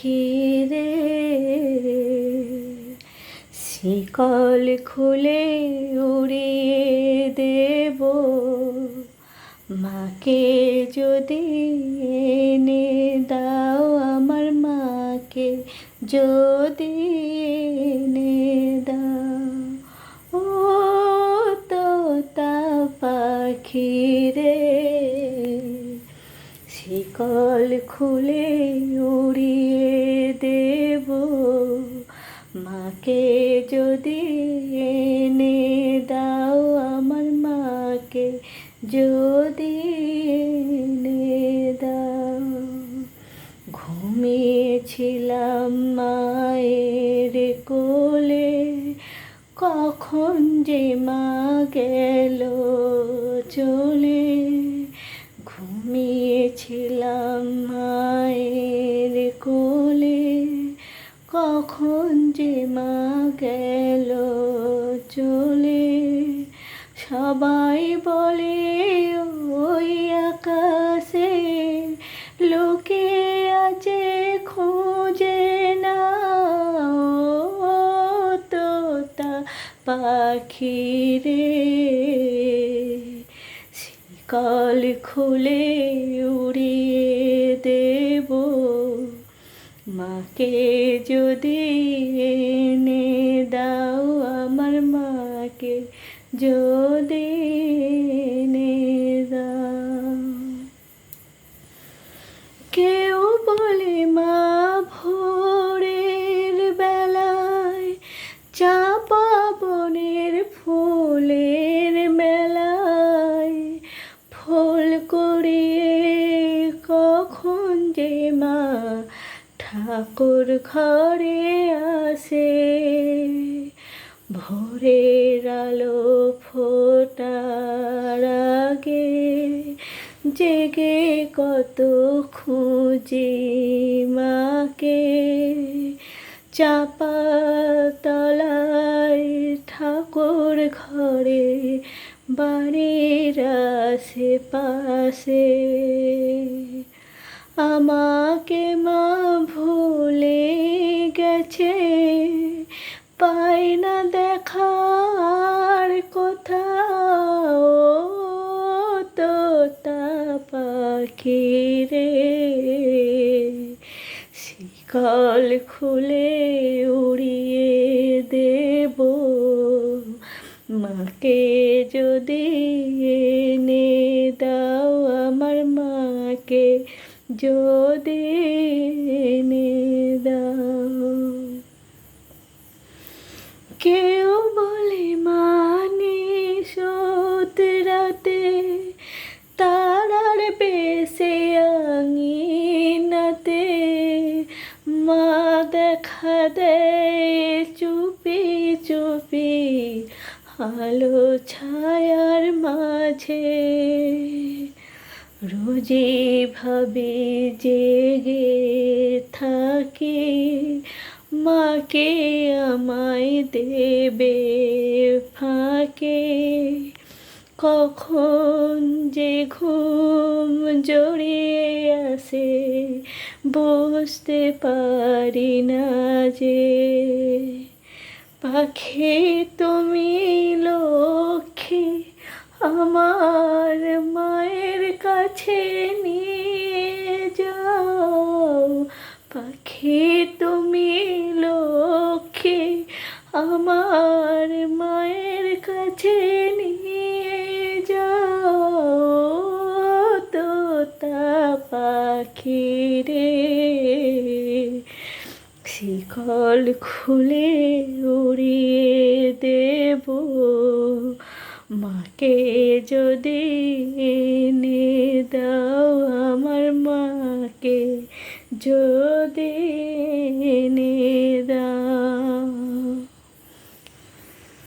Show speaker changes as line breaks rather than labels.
পাখি রে, শিকল খুলে উড়িয়ে দেব মাকে যদি এনে দাও, আমার মাকে যদি এনে দাও। ও তোতা পাখি রে, শিকল খুলে উড়িয়ে দেব মাকে যদি এনে দাও, আমার মাকে যদি এনে দাও। ঘুমিয়েছিলাম মায়ের কোলে, কখন যে মা গেল চলে। ঘুমিয়েছিলাম মায়ের কোলে, কখন যে মা গেল চলে। সবাই বলে ওই আকাশে লোকে আছে, খুঁজে নাও তোতা পাখি রে, শিকল খুলে উড়িয়ে দেব মাকে যদি এনে দাও, আমার মাকে যদি এনে দাও। কেউ বলে মা ভোরের বেলায় চাপা বনের ফুলের মেলায় ফুল কুড়িয়ে কখন যে মা ঠাকুর ঘরে আসে। ভোরের আলো ফোটার আগে জেগে কত খুঁজি মাকে। চাপা তলায় ঠাকুর ঘরে বাড়ির আশেপাশে, আমাকে মা ভুলে গেছে, পাই না দেখার কোথাও তোতা পাখি রে, শিকল খুলে উড়িয়ে দেব মাকে যদি এনে দাও, আমার মাকে যদি এনে দাও। কেউ বলে মানে সত রাতে তারার বেশে আঙিনাতে মা দেখা দেয় চুপি চুপি আলো ছায়ার মাঝে। রোজই ভাবে জেগে থাকি মাকে আমায় দেবে ফাঁকে। কখন যে ঘুম জড়িয়ে আসে বুঝতে পারি না যে। পাখি তুমি লক্ষ্মী আমার মায়ের কাছে নিয়ে যাও। পাখি তুমি লক্ষ্মী আমার মায়ের কাছে নিয়ে যাও তোতা পাখি রে, শিকল খুলে উড়িয়ে দেব মাকে যদি এনে দাও, আমার মাকে